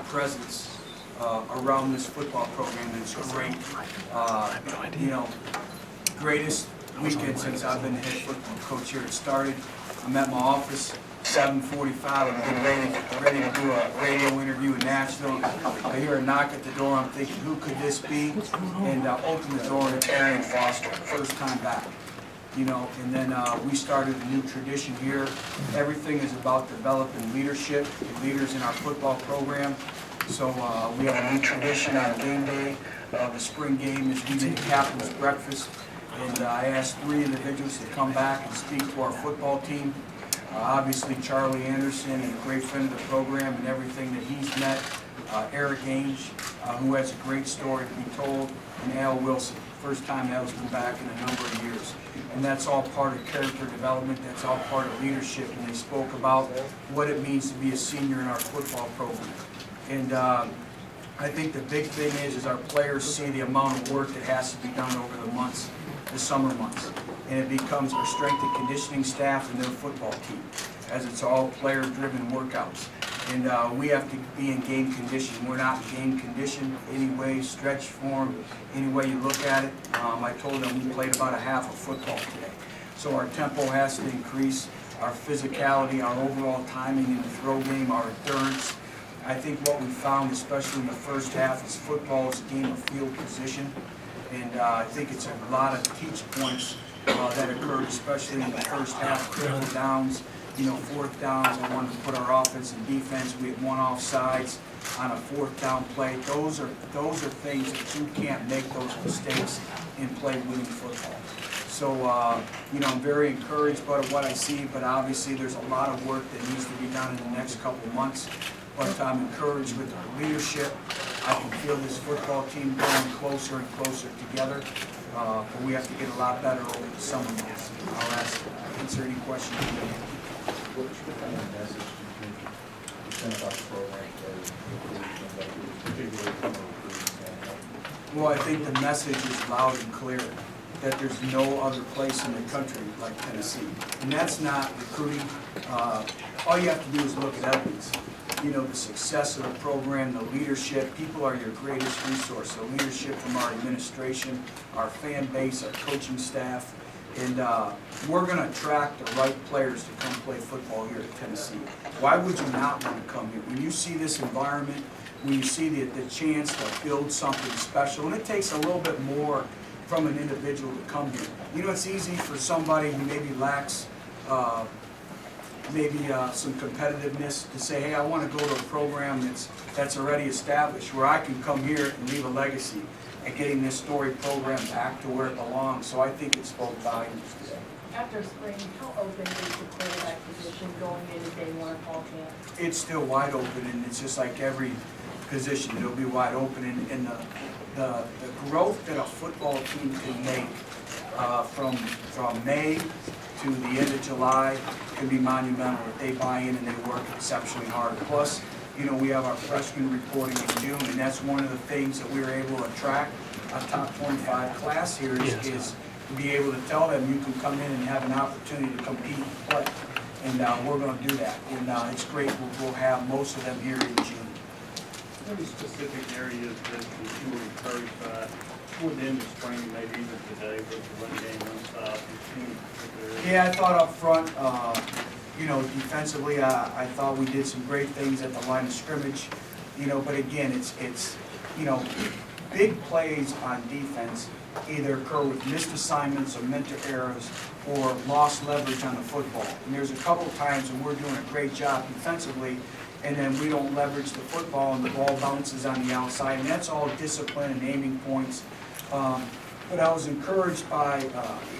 presence around this football program, and it's great. You know, greatest weekend since I've been the head football coach here. It started, I'm at my office, 7:45, I'm getting ready to do a radio interview in Nashville. I hear a knock at the door, I'm thinking, who could this be? And open the door, and it's Arian Foster, first time back. You know, and then we started a new tradition here. Everything is about developing leadership, leaders in our football program. So we have a new tradition on game day. The spring game is we do the captain's breakfast. And I asked 3 individuals to come back and speak to our football team. Obviously Charlie Anderson, and a great friend of the program and everything that he's met. Eric Ainge, who has a great story to be told, and Al Wilson. First time Al's been back in a number of years. And that's all part of character development, that's all part of leadership, and they spoke about what it means to be a senior in our football program. And I think the big thing is our players see the amount of work that has to be done over the months, the summer months. And it becomes our strength and conditioning staff and their football team, as it's all player-driven workouts. And we have to be in game condition. We're not in game condition any way, stretch form, any way you look at it. I told them we played about a half of football today. So our tempo has to increase, our physicality, our overall timing in the throw game, our endurance. I think what we found, especially in the first half, is football is a game of field position. And I think it's a lot of teach points that occurred, especially in the first half, critical downs. You know, 4th downs, I wanted to put our offense and defense. We had 1 offsides on a 4th down play. Those are things that you can't make those mistakes and play winning football. So, you know, I'm very encouraged by what I see, but obviously there's a lot of work that needs to be done in the next couple of months. But I'm encouraged with the leadership. I can feel this football team growing closer and closer together. But we have to get a lot better over the summer months. I'll answer any questions you may have. What kind of message do you think you send about the program Well, I think the message is loud and clear, that there's no other place in the country like Tennessee. And that's not recruiting. All you have to do is look at evidence. You know, the success of the program, the leadership, people are your greatest resource. The leadership from our administration, our fan base, our coaching staff. And we're going to attract the right players to come play football here at Tennessee. Why would you not want to come here? When you see this environment, when you see the chance to build something special, and it takes a little bit more from an individual to come here. You know, it's easy for somebody who maybe lacks some competitiveness to say, hey, I want to go to a program that's already established, where I can come here and leave a legacy and getting this storied program back to where it belongs. So I think it spoke volumes today. After spring, how open is the quarterback position going into day 1 of fall camp? It's still wide open, and it's just like every position, it'll be wide open. And the growth that a football team can make from May to the end of July can be monumental if they buy in and they work exceptionally hard. Plus, you know, we have our freshmen reporting in June, and that's one of the things that we were able to attract a top 25 class here is to be able to tell them you can come in and have an opportunity to compete and play. And we're going to do that. And it's great. We'll have most of them here in June. Any specific areas that you were encouraged by toward the end of spring, maybe even today, with the run game, run stop? Yeah, I thought up front, you know, defensively, I thought we did some great things at the line of scrimmage. You know, but again, it's you know, big plays on defense either occur with missed assignments or mental errors or lost leverage on the football. And there's a couple times when we're doing a great job defensively, and then we don't leverage the football and the ball bounces on the outside, and that's all discipline and aiming points. But I was encouraged by,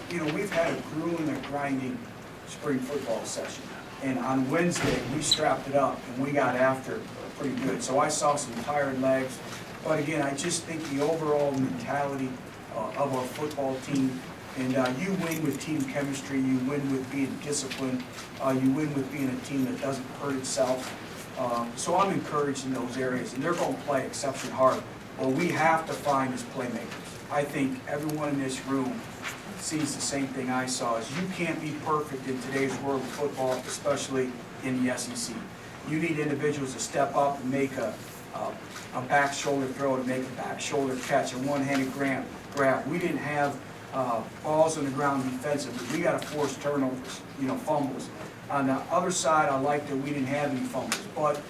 you know, we've had a grueling and grinding spring football session. And on Wednesday, we strapped it up and we got after it pretty good. So I saw some tired legs. But again, I just think the overall mentality of our football team, and you win with team chemistry, you win with being disciplined, you win with being a team that doesn't hurt itself. So I'm encouraged in those areas, and they're going to play exceptionally hard. What we have to find is playmakers. I think everyone in this room sees the same thing I saw, is you can't be perfect in today's world of football, especially in the SEC. You need individuals to step up and make a a back shoulder throw to make a back shoulder catch, a one-handed grab. We didn't have balls on the ground defensively. We got to force turnovers, fumbles. On the other side, I like that we didn't have any fumbles, but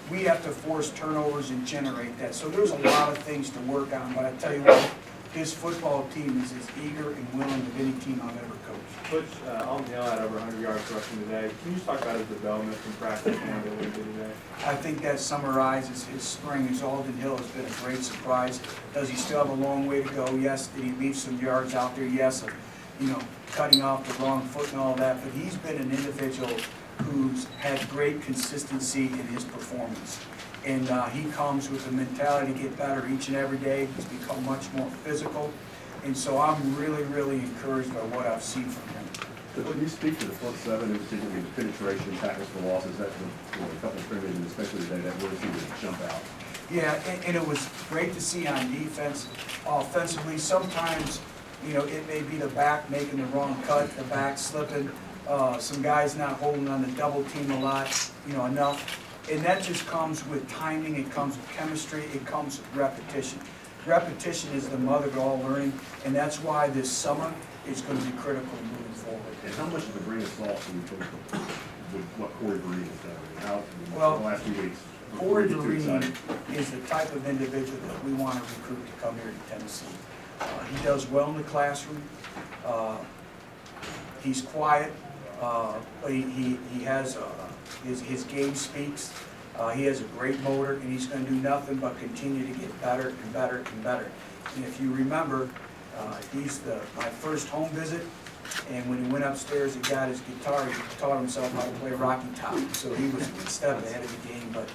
we have to force turnovers and generate that. So there's a lot of things to work on, but I tell you what, this football team is as eager and willing as any team I've ever coached. Butch, Alton Hill had over 100 yards rushing today. Can you just talk about his development from practice and what he did today? I think that summarizes his spring. His Alton Hill has been a great surprise. Does he still have a long way to go? Yes. Did he leave some yards out there? Yes. Cutting off the wrong foot and all that. But he's been an individual who's had great consistency in his performance. And he comes with the mentality to get better each and every day. He's become much more physical. And so I'm really, really encouraged by what I've seen from him. But when you speak to the front seven, and particularly the penetration, tackles for losses, that's a couple of scrimmages, and especially today, that really seemed to jump out. Yeah, and it was great to see on defense. Offensively, sometimes, it may be the back making the wrong cut, the back slipping, some guys not holding on the double team a lot, enough. And that just comes with timing, it comes with chemistry, it comes with repetition. Repetition is the mother of all learning, and that's why this summer is going to be critical moving forward. And how much of a grain of salt do you think with what Corey Vereen has done? Well, the last few weeks? Corey Vereen is the type of individual that we want to recruit to come here to Tennessee. He does well in the classroom. He's quiet, but he has his game speaks. He has a great motor, and he's going to do nothing but continue to get better and better and better. And if you remember, he's my first home visit, and when he went upstairs and got his guitar, he taught himself how to play Rocky Top. So he was a step ahead of the game. But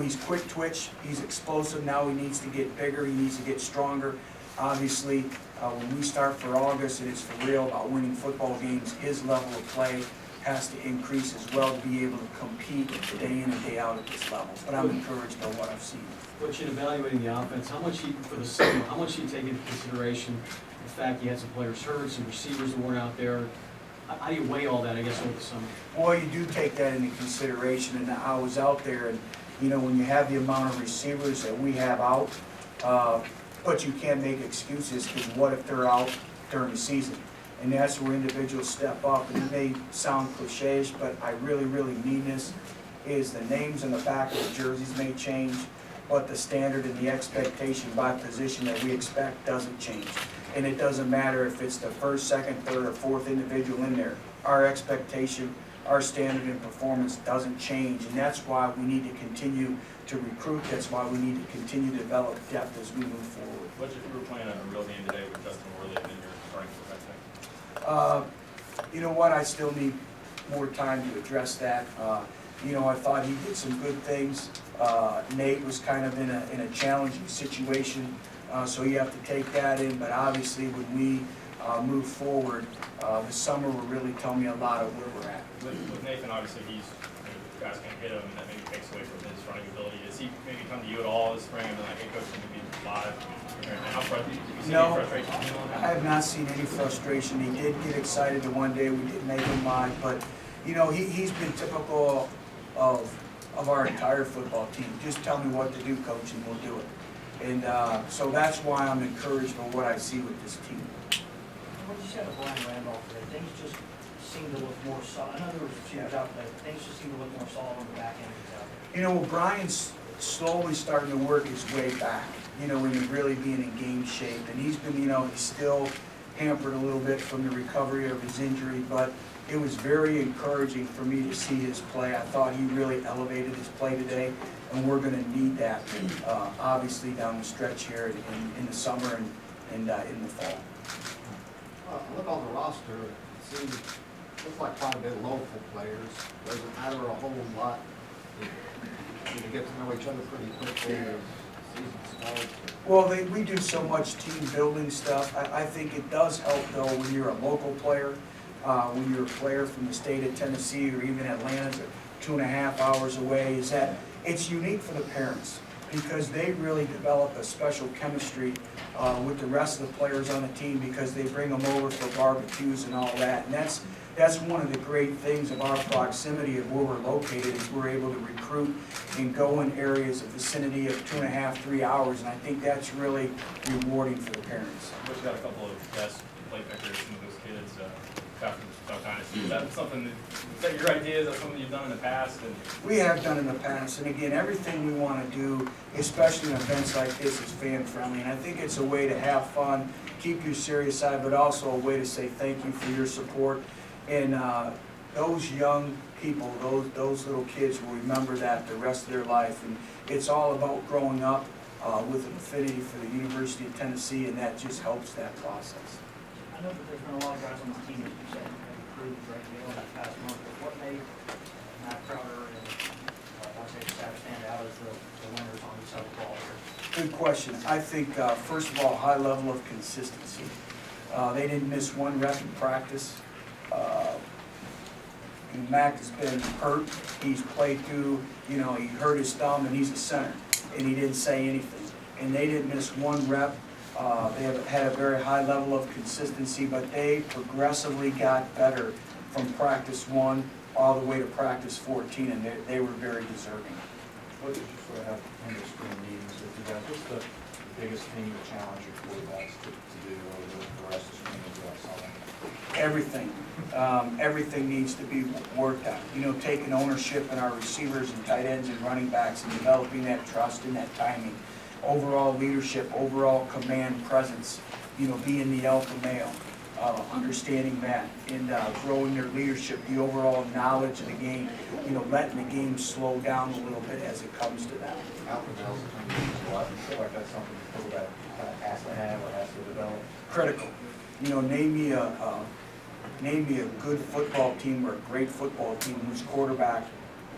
he's quick twitch, he's explosive. Now he needs to get bigger, he needs to get stronger. Obviously, when we start for August, and it's for real about winning football games, his level of play has to increase as well to be able to compete day in and day out at this level. But I'm encouraged by what I've seen. Butch, in evaluating the offense, how much for the summer, how much you take into consideration the fact you had some players hurt, some receivers that weren't out there? How do you weigh all that, I guess, over the summer? Well, you do take that into consideration, and I was out there, and when you have the amount of receivers that we have out, but you can't make excuses, because what if they're out during the season? And that's where individuals step up, and it may sound cliché, but I really, really mean this, is the names on the back of the jerseys may change, but the standard and the expectation by position that we expect doesn't change. And it doesn't matter if it's the first, second, third, or fourth individual in there. Our expectation, our standard and performance doesn't change, and that's why we need to continue to recruit. That's why we need to continue to develop depth as we move forward. Butch, if you were playing on a real game today with Justin Worley, then you're starting for that thing. You know what? I still need more time to address that. I thought he did some good things. Nate was kind of in a challenging situation, so you have to take that in. But obviously, when we move forward, the summer will really tell me a lot of where we're at. With Nathan, obviously, guys can't hit him, and that maybe takes away from his running ability. Does he maybe come to you at all this spring and be like, hey, coach, can we be live? How frustrated? No, any frustration? I have not seen any frustration. He did get excited the one day we did make him live, but he's been typical of our entire football team. Just tell me what to do, coach, and we'll do it. And so that's why I'm encouraged by what I see with this team. What did you say to Brian Randolph today? Things just seem to look more solid. In other words, if you out there, things just seem to look more solid on the back end of the out there. Brian's slowly starting to work his way back, when he's really being in game shape. And he's been, he's still hampered a little bit from the recovery of his injury, but it was very encouraging for me to see his play. I thought he really elevated his play today, and we're going to need that, obviously, down the stretch here in the summer and in the fall. Look on the roster, it seems, looks like quite a bit of local players. Doesn't matter a whole lot. You get to know each other pretty quickly as the season starts. Well, we do so much team building stuff. I think it does help, though, when you're a local player, when you're a player from the state of Tennessee or even Atlanta, 2.5 hours away, is that it's unique for the parents. because they really develop a special chemistry with the rest of the players on the team, because they bring them over for barbecues and all that. And that's one of the great things of our proximity of where we're located, is we're able to recruit and go in areas of vicinity of 2.5, 3 hours, and I think that's really rewarding for the parents. We've got a couple of best playmakers, some of those kids, after some dynasty. Is that something is that your idea? Is that something you've done in the past? And We have done in the past, and again, everything we want to do, especially in events like this, is fan-friendly, and I think it's a way to have fun, keep your serious side, but also a way to say thank you for your support. And those young people, those little kids will remember that the rest of their life, and it's all about growing up with an affinity for the University of Tennessee, and that just helps that process. I know that there's been a lot of guys on the team, as you said, have improved a great deal in the past month, but what made Matt Crowder and Marcel Sapp stand out as the winners on each side of the ball here? Good question. I think, first of all, high level of consistency. They didn't miss one rep in practice. And Mac has been hurt. He's played through, he hurt his thumb, and he's a center, and he didn't say anything. And they didn't miss one rep. They have had a very high level of consistency, but they progressively got better from practice 1 all the way to practice 14, and they were very deserving. What did you sort of have in the spring meetings with you guys? What's the biggest thing to challenge your quarterbacks to do over the rest of the spring throughout summer? Everything. Everything needs to be worked on. Taking ownership in our receivers and tight ends and running backs, and developing that trust and that timing. Overall leadership, overall command presence, being the alpha male, understanding that, and growing their leadership, the overall knowledge of the game, letting the game slow down a little bit as it comes to them. Alpha males come to use a lot. You feel like that's something the quarterback kind of has to have or has to develop? Critical. Name me a good football team or a great football team whose quarterback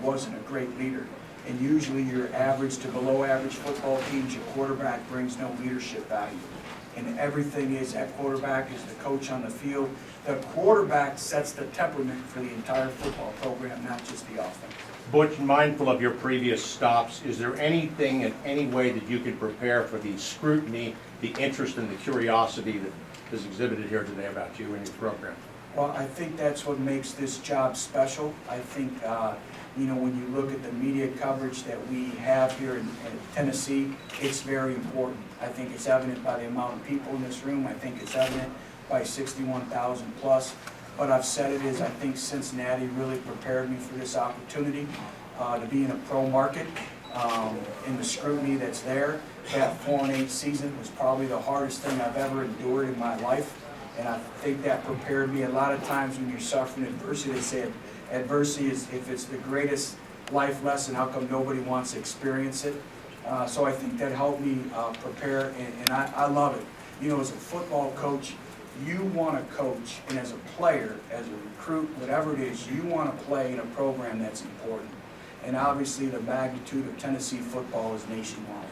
wasn't a great leader. And usually your average to below average football teams, your quarterback brings no leadership value. And everything is, that quarterback is the coach on the field. The quarterback sets the temperament for the entire football program, not just the offense. Butch, mindful of your previous stops, is there anything in any way that you can prepare for the scrutiny, the interest, and the curiosity that is exhibited here today about you and your program? Well, I think that's what makes this job special. I think, when you look at the media coverage that we have here in Tennessee, it's very important. I think it's evident by the amount of people in this room. I think it's evident by 61,000 plus. But I've said it is, I think Cincinnati really prepared me for this opportunity to be in a pro market. In the scrutiny that's there, that 4-8 season was probably the hardest thing I've ever endured in my life. And I think that prepared me. A lot of times when you're suffering adversity, they say adversity is, if it's the greatest life lesson, how come nobody wants to experience it? So I think that helped me prepare, and I love it. As a football coach, you want to coach, and as a player, as a recruit, whatever it is, you want to play in a program that's important. And obviously the magnitude of Tennessee football is nationwide.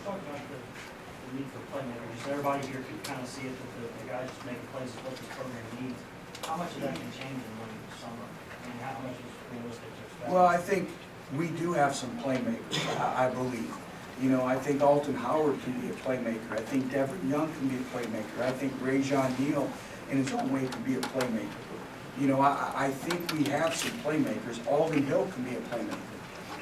Talk about the need for playmakers. Everybody here can kind of see it, that the guys just making plays is what this program needs. How much of that can change in one summer? I mean, how much is realistic to expect? Well, I think we do have some playmakers, I believe. I think Alton Howard can be a playmaker. I think Devin Young can be a playmaker. I think Rajon Neal, in his own way, can be a playmaker. I think we have some playmakers. Alden Hill can be a playmaker.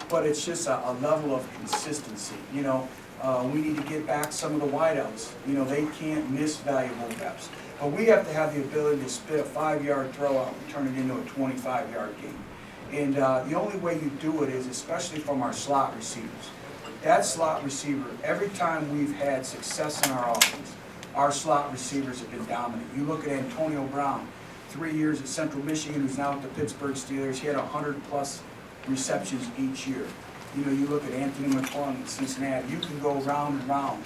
But it's just a level of consistency. We need to get back some of the wideouts. They can't miss valuable reps. But we have to have the ability to spit a 5-yard throw out and turn it into a 25-yard game. And the only way you do it is, especially from our slot receivers. That slot receiver, every time we've had success in our offense, our slot receivers have been dominant. You look at Antonio Brown, 3 years at Central Michigan, who's now at the Pittsburgh Steelers. He had 100+ receptions each year. You look at Anthony McClung at Cincinnati. You can go round and round.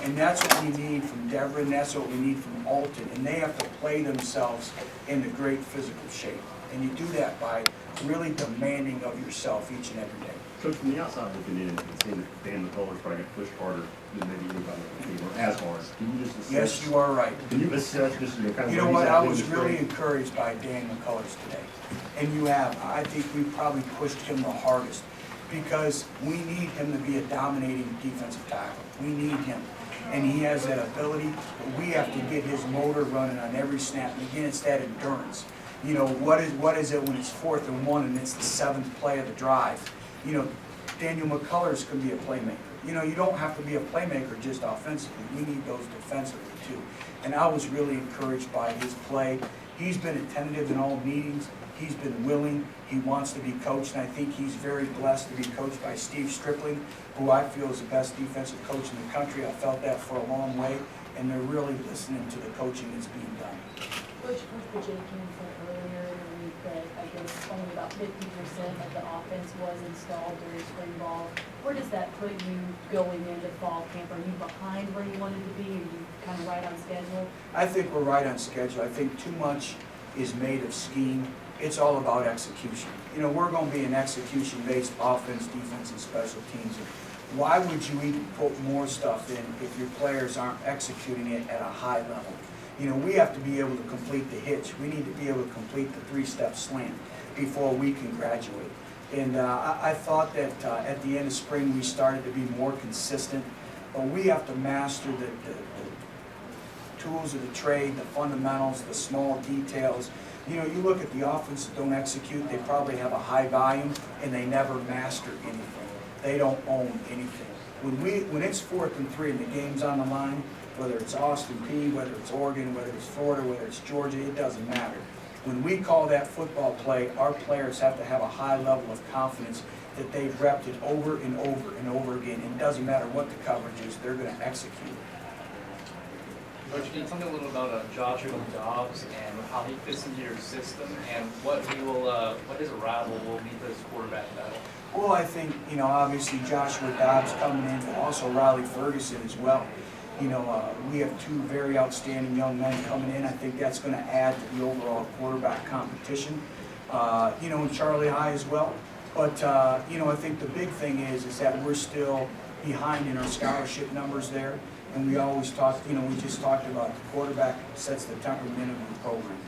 And that's what we need from Devin. That's what we need from Alton. And they have to play themselves into great physical shape. And you do that by really demanding of yourself each and every day. Coach, from the outside looking in, it seemed that Dan McCullers probably got pushed harder than maybe anybody on the team, or as hard. Can you just assess? Yes, you are right. Can you assess just kind of? You know what? I was really encouraged by Dan McCullers today. And I think we probably pushed him the hardest. because we need him to be a dominating defensive tackle. We need him. And he has that ability, but we have to get his motor running on every snap. And again, it's that endurance. You know, what is it when it's 4th and 1 and it's the 7th play of the drive? You know, Daniel McCullers can be a playmaker. You know, you don't have to be a playmaker just offensively. We need those defensively too. And I was really encouraged by his play. He's been attentive in all meetings. He's been willing. He wants to be coached, and I think he's very blessed to be coached by Steve Stripling, who I feel is the best defensive coach in the country. I felt that for a long way, and they're really listening to the coaching that's being done. Coach Jake said earlier in the week that I guess only about 50% of the offense was installed during spring ball. Where does that put you going into fall camp? Are you behind where you wanted to be? Are you kind of right on schedule? I think we're right on schedule. I think too much is made of scheme. It's all about execution. You know, we're going to be an execution-based offense, defense, and special teams. Why would you even put more stuff in if your players aren't executing it at a high level? You know, we have to be able to complete the hitch. We need to be able to complete the 3-step slant before we can graduate. And I thought that at the end of spring we started to be more consistent, but we have to master the tools of the trade, the fundamentals, the small details. You know, you look at the offense that don't execute, they probably have a high volume and they never master anything. They don't own anything. When it's 4th and 3 and the game's on the line, whether it's Austin Peay, whether it's Oregon, whether it's Florida, whether it's Georgia, it doesn't matter. When we call that football play, our players have to have a high level of confidence that they've repped it over and over and over again. It doesn't matter what the coverage is, they're going to execute. Coach, can you tell me a little about Joshua Dobbs and how he fits into your system and what his arrival will be to this quarterback battle? Well, I think, you know, obviously Joshua Dobbs coming in, but also Riley Ferguson as well. You know, we have 2 very outstanding young men coming in. I think that's going to add to the overall quarterback competition. You know, and Charlie High as well. But, you know, I think the big thing is that we're still behind in our scholarship numbers there. And we always talk, you know, we just talked about the quarterback sets the temperament of the program.